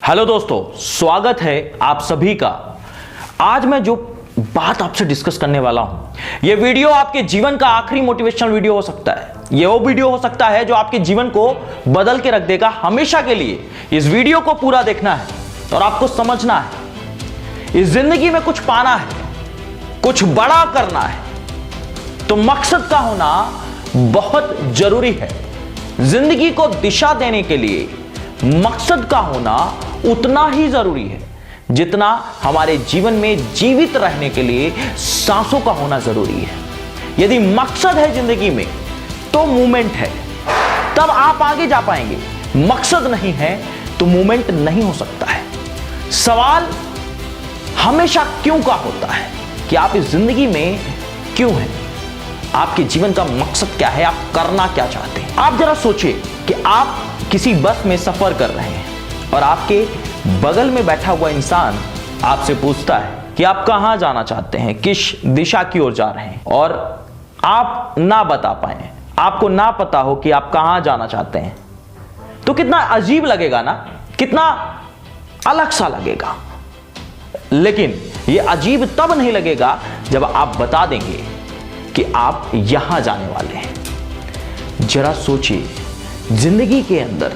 Hello दोस्तों, स्वागत है आप सभी का। आज मैं जो बात आपसे डिस्कस करने वाला हूं, यह वीडियो आपके जीवन का आखिरी मोटिवेशनल वीडियो हो सकता है। यह वो वीडियो हो सकता है जो आपके जीवन को बदल के रख देगा हमेशा के लिए। इस वीडियो को पूरा देखना है और आपको समझना है, इस जिंदगी में कुछ पाना है, कुछ बड़ा करना है, तो मकसद का होना बहुत जरूरी है। जिंदगी को दिशा देने के लिए मकसद का होना उतना ही जरूरी है जितना हमारे जीवन में जीवित रहने के लिए सांसों का होना जरूरी है। यदि मकसद है जिंदगी में तो मूवमेंट है, तब आप आगे जा पाएंगे। मकसद नहीं है तो मूवमेंट नहीं हो सकता है। सवाल हमेशा क्यों का होता है कि आप इस जिंदगी में क्यों हैं, आपके जीवन का मकसद क्या है, आप करना क्या चाहते हैं। आप जरा सोचिए कि आप किसी बस में सफर कर रहे हैं और आपके बगल में बैठा हुआ इंसान आपसे पूछता है कि आप कहां जाना चाहते हैं, किस दिशा की ओर जा रहे हैं, और आप ना बता पाए, आपको ना पता हो कि आप कहां जाना चाहते हैं, तो कितना अजीब लगेगा ना, कितना अलग सा लगेगा। लेकिन यह अजीब तब नहीं लगेगा जब आप बता देंगे कि आप यहां जाने वाले हैं। जरा सोचिए, जिंदगी के अंदर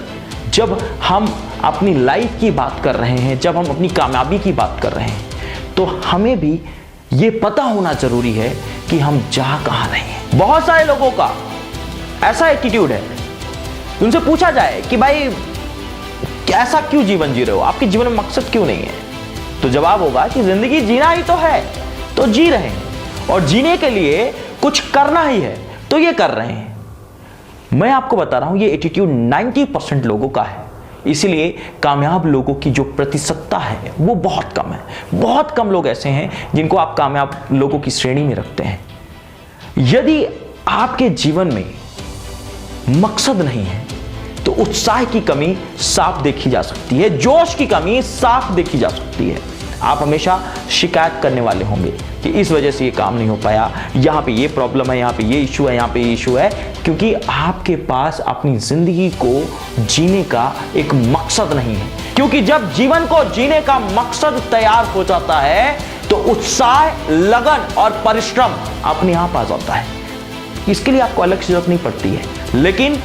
जब हम अपनी लाइफ की बात कर रहे हैं, जब हम अपनी कामयाबी की बात कर रहे हैं, तो हमें भी यह पता होना जरूरी है कि हम जा कहां रहे हैं। बहुत सारे लोगों का ऐसा एटीट्यूड है, उनसे पूछा जाए कि भाई ऐसा क्यों जीवन जी रहे हो, आपके जीवन में मकसद क्यों नहीं है, तो जवाब होगा कि जिंदगी जीना ही तो है, तो जी रहे हैं, और जीने के लिए कुछ करना ही है, तो ये कर रहे हैं। मैं आपको बता रहा हूं, ये एटीट्यूड 90% लोगों का है। इसलिए कामयाब लोगों की जो प्रतिशतता है वो बहुत कम है। बहुत कम लोग ऐसे हैं जिनको आप कामयाब लोगों की श्रेणी में रखते हैं। यदि आपके जीवन में मकसद नहीं है तो उत्साह की कमी साफ देखी जा सकती है, जोश की कमी साफ देखी जा सकती है। आप हमेशा शिकायत करने वाले होंगे कि इस वजह से ये काम नहीं हो पाया, यहाँ पे ये प्रॉब्लम है, यहाँ पे ये इशू है, यहाँ पे ये इशू है, क्योंकि आपके पास अपनी जिंदगी को जीने का एक मकसद नहीं है। क्योंकि जब जीवन को जीने का मकसद तैयार हो जाता है तो उत्साह, लगन और परिश्रम अपने आप आ जाता है। इसके लिए आपको अलग से जरूरत नहीं पड़ती है, लेकिन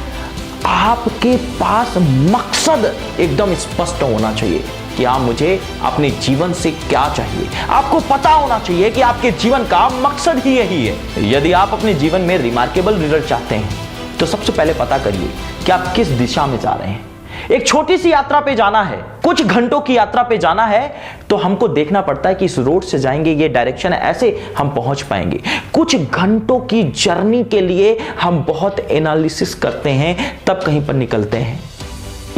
आपके पास मकसद एकदम स्पष्ट होना चाहिए कि आप मुझे अपने जीवन से क्या चाहिए। आपको पता होना चाहिए कि आपके जीवन का मकसद ही यही है। यदि आप अपने जीवन में रिमार्केबल रिजल्ट चाहते हैं तो सबसे पहले पता करिए कि आप किस दिशा में जा रहे हैं। एक छोटी सी यात्रा पे जाना है, कुछ घंटों की यात्रा पे जाना है, तो हमको देखना पड़ता है कि इस रोड से जाएंगे, ये डायरेक्शन है, ऐसे हम पहुंच पाएंगे। कुछ घंटों की जर्नी के लिए हम बहुत एनालिसिस करते हैं, तब कहीं पर निकलते हैं।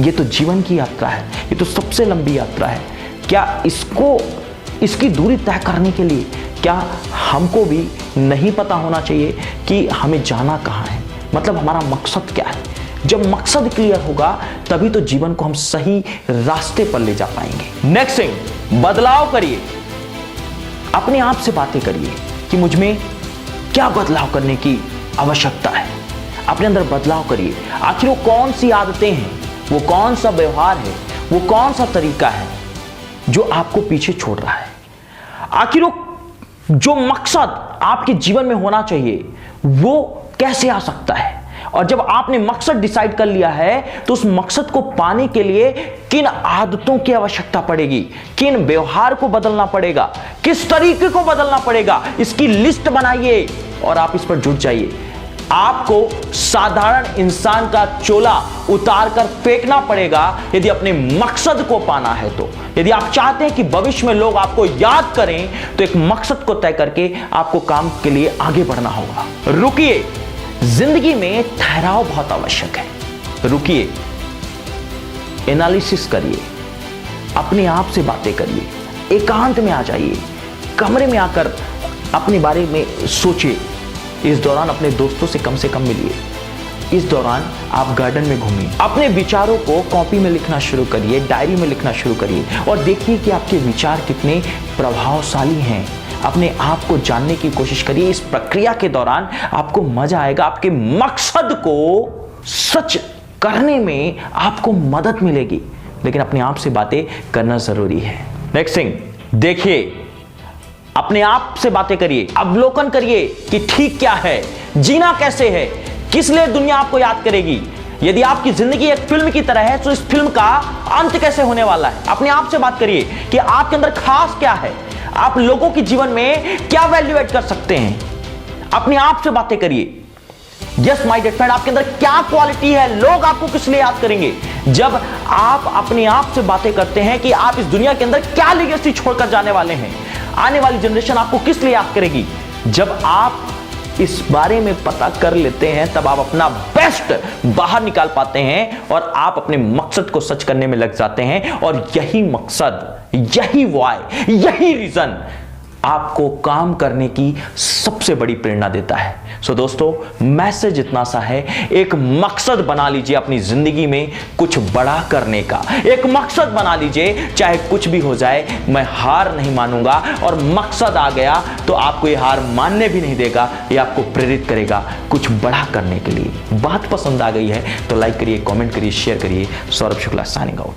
ये तो जीवन की यात्रा है, ये तो सबसे लंबी यात्रा है। क्या इसकी दूरी तय करने के लिए क्या हमको भी नहीं पता होना चाहिए कि हमें जाना कहाँ है, मतलब हमारा मकसद क्या है। जब मकसद क्लियर होगा तभी तो जीवन को हम सही रास्ते पर ले जा पाएंगे। नेक्स्ट थिंग, बदलाव करिए। अपने आप से बातें करिए कि मुझ में क्या बदलाव करने की आवश्यकता है। अपने अंदर बदलाव करिए। आखिर वो कौन सी आदतें हैं, वो कौन सा व्यवहार है, वो कौन सा तरीका है जो आपको पीछे छोड़ रहा है। आखिर वो जो मकसद आपके जीवन में होना चाहिए वो कैसे आ सकता है। और जब आपने मकसद डिसाइड कर लिया है तो उस मकसद को पाने के लिए किन आदतों की आवश्यकता पड़ेगी, किन व्यवहार को बदलना पड़ेगा, किस तरीके को बदलना पड़ेगा, इसकी लिस्ट बनाइए और आप इस पर जुट जाइए। आपको साधारण इंसान का चोला उतार कर फेंकना पड़ेगा यदि अपने मकसद को पाना है। तो यदि आप चाहते हैं कि भविष्य में लोग आपको याद करें तो एक मकसद को तय करके आपको काम के लिए आगे बढ़ना होगा। रुकिए, जिंदगी में ठहराव बहुत आवश्यक है। रुकिए, एनालिसिस करिए, अपने आप से बातें करिए, एकांत में आ जाइए, कमरे में आकर अपने बारे में सोचिए। इस दौरान अपने दोस्तों से कम मिलिए। इस दौरान आप गार्डन में घूमिए। अपने विचारों को कॉपी में लिखना शुरू करिए, डायरी में लिखना शुरू करिए और देखिए कि आपके विचार कितने प्रभावशाली हैं। अपने आप को जानने की कोशिश करिए। इस प्रक्रिया के दौरान आपको मजा आएगा, आपके मकसद को सच करने में आपको मदद मिलेगी। लेकिन अपने आप से बातें करना जरूरी है। नेक्स्ट थिंग, देखिए, अपने आप से बातें करिए, अवलोकन करिए कि ठीक क्या है, जीना कैसे है, किस लिए दुनिया आपको याद करेगी। यदि आपकी जिंदगी एक फिल्म की तरह है तो इस फिल्म का अंत कैसे होने वाला है। अपने आप से बात करिए कि आपके अंदर खास क्या है, आप लोगों के जीवन में क्या वैल्यू ऐड कर सकते हैं। अपने आप से बातें करिए। यस माय डियर फ्रेंड, आपके अंदर क्या क्वालिटी है, लोग आपको किस लिए याद करेंगे। जब आप अपने आप से बातें करते हैं कि आप इस दुनिया के अंदर क्या लीगेसी छोड़कर जाने वाले हैं, आने वाली जनरेशन आपको किस लिए याद करेगी, जब आप इस बारे में पता कर लेते हैं तब आप अपना बेस्ट बाहर निकाल पाते हैं और आप अपने मकसद को सच करने में लग जाते हैं। और यही मकसद, यही वाई, यही रीजन आपको काम करने की सबसे बड़ी प्रेरणा देता है। सो दोस्तों, मैसेज इतना सा है, एक मकसद बना लीजिए अपनी जिंदगी में कुछ बड़ा करने का। एक मकसद बना लीजिए, चाहे कुछ भी हो जाए मैं हार नहीं मानूंगा। और मकसद आ गया तो आपको ये हार मानने भी नहीं देगा, ये आपको प्रेरित करेगा कुछ बड़ा करने के लिए। बात पसंद आ गई है तो लाइक करिए, कमेंट करिए, शेयर करिए। Saurabh Shukla signing out.